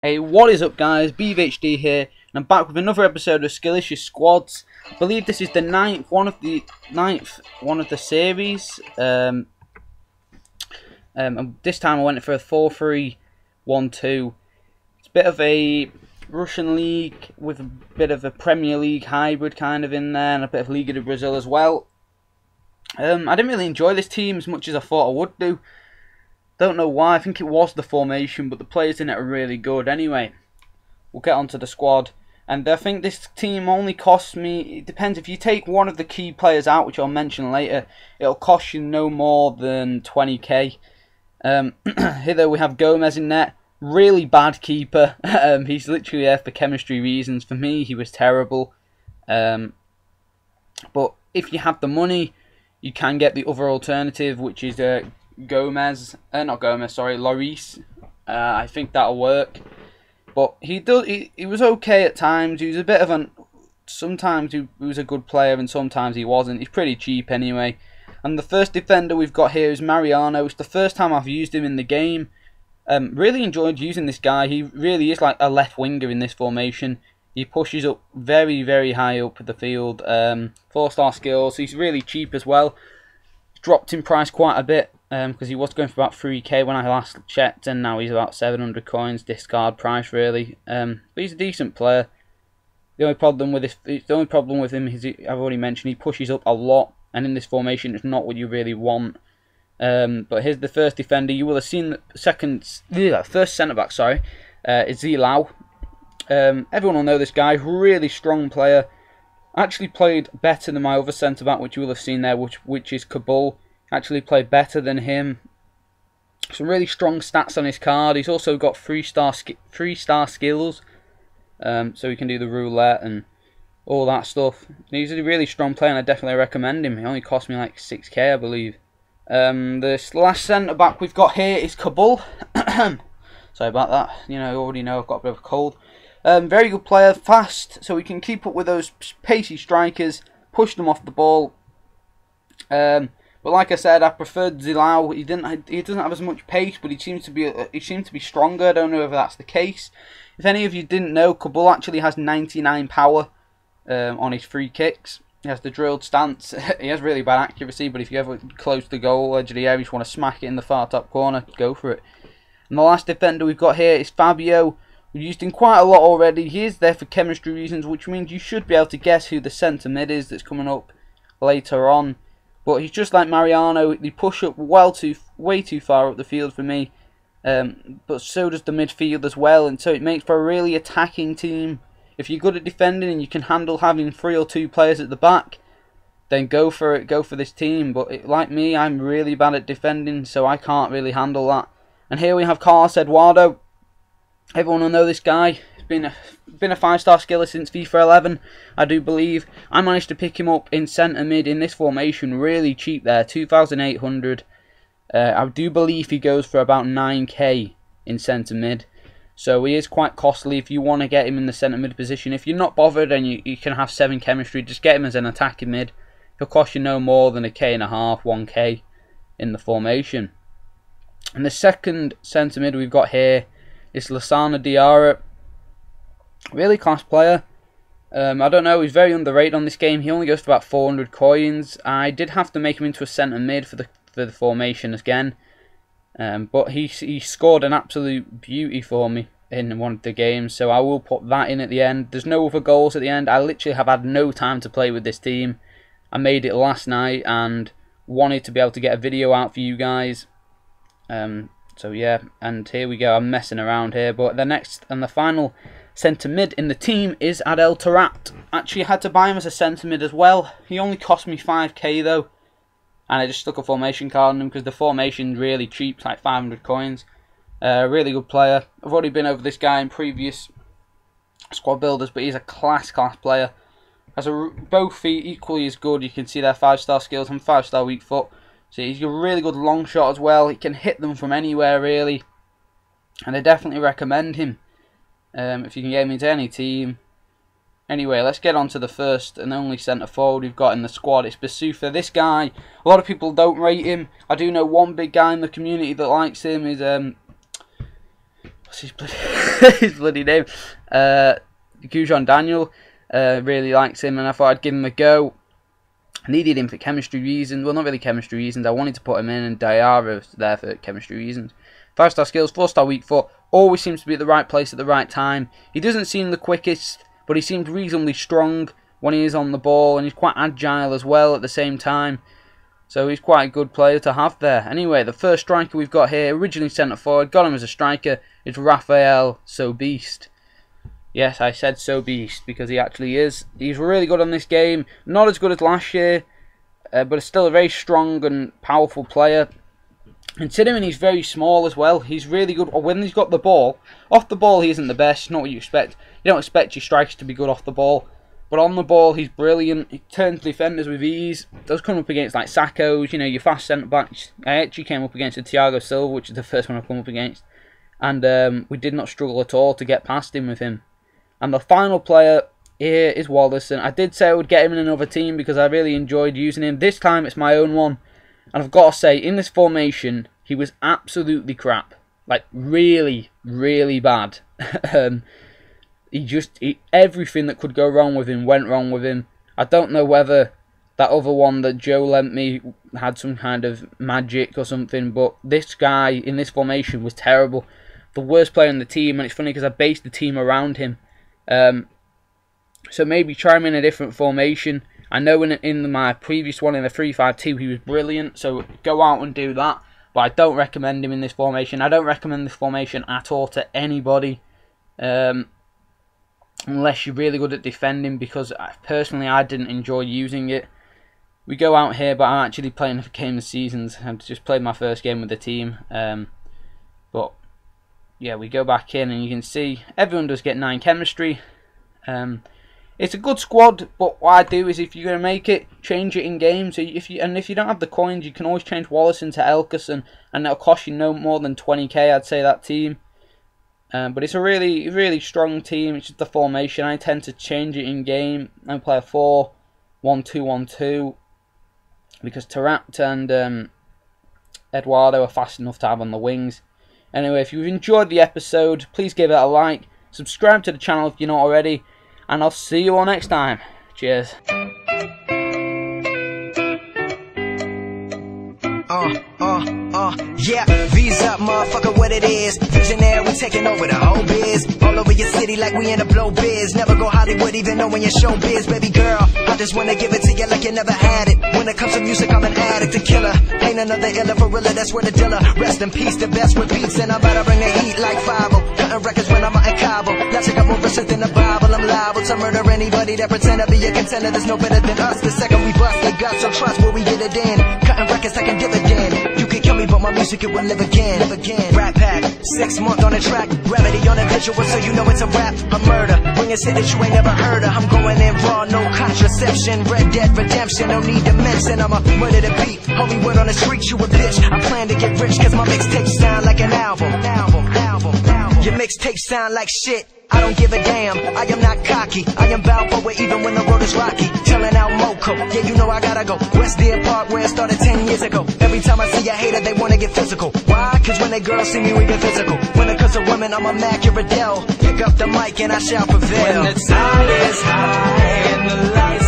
Hey, what is up guys, BVHD here, and I'm back with another episode of Skillicious Squads. I believe this is the ninth one of the series. And this time I went for a 4-3-1-2. It's a bit of a Russian league with a bit of a Premier League hybrid kind of in there, and a bit of Liga de Brazil as well. I didn't really enjoy this team as much as I thought I would do. Don't know why. I think it was the formation, but the players in it are really good. Anyway, we'll get onto the squad. And I think this team only costs me, it depends, if you take one of the key players out, which I'll mention later, it'll cost you no more than 20k. Here though we have Gomez in net. Really bad keeper. He's literally there for chemistry reasons. For me, he was terrible. But if you have the money, you can get the other alternative, which is Lloris. I think that'll work. But he was okay at times. He was a bit of an... Sometimes he was a good player and sometimes he wasn't. He's pretty cheap anyway. And the first defender we've got here is Mariano. It's the first time I've used him in the game. Really enjoyed using this guy. He really is like a left winger in this formation. He pushes up very, very high up the field. 4-star skills. He's really cheap as well. Dropped in price quite a bit. Because he was going for about 3k when I last checked, and now he's about 700 coins, discard price really. But he's a decent player. The only problem with him is, I've already mentioned, he pushes up a lot, and in this formation it's not what you really want. But here's the first defender. You will have seen the first centre back. Sorry, is Zilao. Everyone will know this guy. Really strong player. Actually played better than my other centre back, which you will have seen there, which is Kabul. Actually played better than him. Some really strong stats on his card. He's also got 3-star skills, so he can do the roulette and all that stuff. He's a really strong player, and I definitely recommend him. He only cost me like 6k, I believe. This last centre back we've got here is Kabul. Sorry about that. You know, I already know I've got a bit of a cold. Very good player, fast, so we can keep up with those pacey strikers, push them off the ball. But like I said, I preferred Zilao. He doesn't have as much pace, but he seems to be stronger. I don't know if that's the case. If any of you didn't know, Kabul actually has 99 power on his free kicks. He has the drilled stance. He has really bad accuracy, but if you ever close the goal edge of the area, you just want to smack it in the far top corner, go for it. And the last defender we've got here is Fabio. We've used him quite a lot already. He is there for chemistry reasons, which means you should be able to guess who the centre mid is that's coming up later on. But he's just like Mariano. They push up way too far up the field for me. But so does the midfield as well. And so it makes for a really attacking team. If you're good at defending and you can handle having 3 or 2 players at the back, then go for it. Go for this team. But like me, I'm really bad at defending, so I can't really handle that. And here we have Carlos Eduardo. Everyone will know this guy. Been a 5-star skiller since FIFA 11, I do believe. I managed to pick him up in centre mid in this formation, really cheap there, 2,800. I do believe he goes for about 9k in centre mid, so he is quite costly if you want to get him in the centre mid position. If you're not bothered and you can have 7 chemistry, just get him as an attacking mid. He'll cost you no more than 1.5k, 1k in the formation. And the second centre mid we've got here is Lassana Diarra. Really class player. I don't know, he's very underrated on this game. He only goes for about 400 coins. I did have to make him into a centre mid for the formation again. But he scored an absolute beauty for me in one of the games, so I will put that in at the end. There's no other goals at the end. I literally have had no time to play with this team. I made it last night and wanted to be able to get a video out for you guys. So yeah, and here we go. I'm messing around here, but the next and the final centre mid in the team is Adel Taarabt. Actually, I had to buy him as a centre mid as well. He only cost me 5k though, and I just stuck a formation card on him because the formation's really cheap, it's like 500 coins. Really good player. I've already been over this guy in previous squad builders, but he's a class player. Has both feet equally as good. You can see their 5-star skills and 5-star weak foot. So he's a really good long shot as well. He can hit them from anywhere really, and I definitely recommend him. If you can get him into any team. Anyway, let's get on to the first and only centre forward we've got in the squad. It's Basufa. This guy, a lot of people don't rate him. I do know one big guy in the community that likes him. Is what's his his bloody name. Gujon Daniel. Really likes him, and I thought I'd give him a go. I needed him for chemistry reasons. Well, not really chemistry reasons. I wanted to put him in, and Diarra was there for chemistry reasons. 5-star skills, 4-star weak foot. Always seems to be at the right place at the right time. He doesn't seem the quickest, but he seems reasonably strong when he is on the ball, and he's quite agile as well at the same time. So he's quite a good player to have there. Anyway, the first striker we've got here, originally centre forward, got him as a striker, is Raphael Sobiste. Yes, I said Sobiste because he actually is. He's really good on this game. Not as good as last year, but it's still a very strong and powerful player. Considering he's very small as well, he's really good when he's got the ball. Off the ball, he isn't the best, not what you expect. You don't expect your strikers to be good off the ball. But on the ball, he's brilliant. He turns defenders with ease. Does come up against like Sackos, you know, your fast centre-backs. I actually came up against a Thiago Silva, which is the first one I've come up against. And we did not struggle at all to get past him with him. And the final player here is Wallace. And I did say I would get him in another team because I really enjoyed using him. This time it's my own one. And I've got to say, in this formation, he was absolutely crap. Like, really, really bad. Everything that could go wrong with him went wrong with him. I don't know whether that other one that Joe lent me had some kind of magic or something, but this guy in this formation was terrible. The worst player in the team, and it's funny because I based the team around him. So maybe try him in a different formation. I know in my previous one in the 3-5-2 he was brilliant, so go out and do that. But I don't recommend him in this formation. I don't recommend this formation at all to anybody, unless you're really good at defending, because personally I didn't enjoy using it. We go out here, but I'm actually playing a game of seasons. I've just played my first game with the team. But yeah, we go back in and you can see everyone does get 9 chemistry. It's a good squad, but what I do is if you're going to make it, change it in game. So if you don't have the coins, you can always change Wallace into Elkus, and it'll cost you no more than 20k, I'd say, that team. But it's a really, really strong team. It's just the formation. I tend to change it in game. I play a 4-1-2-1-2 because Tarat and Eduardo are fast enough to have on the wings. Anyway, if you've enjoyed the episode, please give it a like. Subscribe to the channel if you're not already. And I'll see you all next time. Cheers. Yeah, V's up, motherfucker, what it is. Visionary, we taking over the whole biz. All over your city like we in the blow biz. Never go Hollywood, even knowing your show biz. Baby girl, I just wanna give it to you like you never had it. When it comes to music, I'm an addict, a killer. Ain't another iller for realer, that's where the dealer. Rest in peace, the best with beats. And I'm about to bring the heat like 5-0. Cutting records when I'm out in Cabo. Let's take up more research than the Bible. I'm liable to murder anybody that pretend to be a contender. There's no better than us. The second we bust, they got so trust where we get it in. Cutting records like a dividend. You can kill me, but my music, it will live again. Rap pack, 6 months on the track. Gravity on the visual, so you know it's a rap. A murder, bring a shit that you ain't never heard of. I'm going in raw, no contraception. Red Dead Redemption, no need to mention. I'm a murder to beat. Hollywood on the street, you a bitch. I plan to get rich, cause my mixtapes sound like an album. Your mixtapes sound like shit. I don't give a damn, I am not cocky. I am Balboa even when the road is rocky. Chillin' out Moco, yeah you know I gotta go. West Deer Park where it started 10 years ago. Every time I see a hater they wanna get physical. Why? Cause when they girls see me we get physical. When it comes to women I'm a Mac and Riddell. Pick up the mic and I shall prevail. When the tide is high and the lights